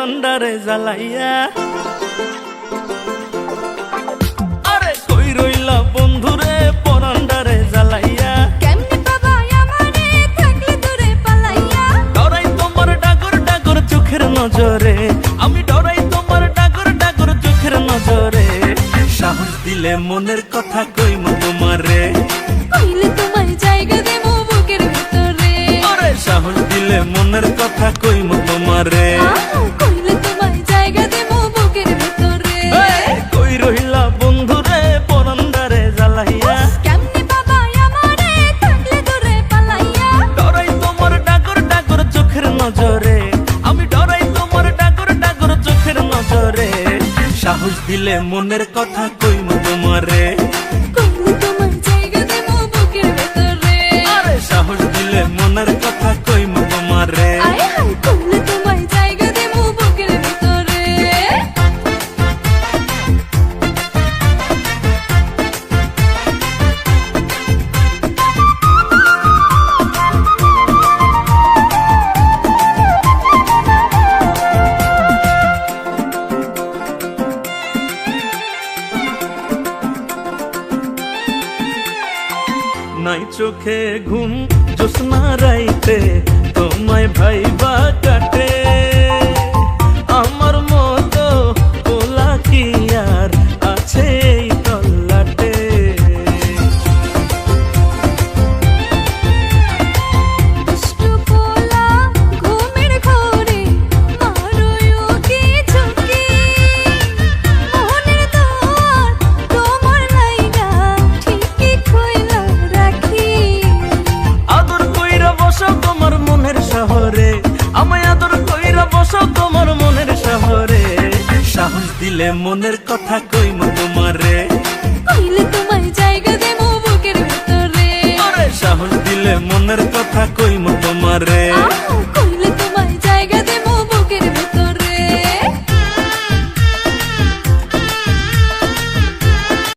পরান্ডারে জ্বালাইয়া। আরে কই রইলা বন্ধুরে পরান্ডারে জ্বালাইয়া। কেমনে পাবা আমারে থাকলে দূরে পালাইয়া। ডরাই তোমার ডাগর ডাগর চোখের নজরে, আমি ডরাই তোমার ডাগর ডাগর চোখের নজরে। সাহস দিলে মনের কথা কইমু তোমারে, কইলে তোমায় জায়গা দেবো বুকের ভিতরে। আরে সাহস দিলে মনের কথা কইমু তোমারে। কইলে তোমায় জায়গা দেবো বুকের ভিতরে। কই রইলা বন্ধুরে পরান্ডারে জ্বালাইয়া। কেমনে পাবা আমারে থাকলে দূরে পালাইয়া। ডরাই তোমার ডাগর ডাগর চোখের নজরে, আমি ডরাই তোমার ডাগর ডাগর চোখের নজরে। সাহস দিলে মনের কথা কইমু তোমারে, কইলে তোমায় জায়গা দেবো বুকের ভিতরে। আরে সাহস দিলে মনের কথা কইমু তোমারে। আয় হায় কইলে তোমায় জায়গা দেবো বুকের ভিতরে। নাই চোখে ঘুম জোৎস্না রাইতে তোমায় ভাইবা কাটে। আমার মতো পোলা কি আর আছে এই তল্লাটে। দুষ্টু পোলা ঘুমের ঘোরে মারোয়ো কি ঝুঁকি। মনের দুয়ার তোমার লাইগা ঠিকই খুইলা রাখি। আদর কইরা বসো তোমার মনের শহরে, আমায় আদর কইরা বসো তোমার মনের শহরে। সাহস দিলে মনের কথা কইমু তোমারে, কইলে তোমায় জায়গা দেবো বুকের ভিতরে। আরে সাহস দিলে মনের কথা কইমু তোমারে।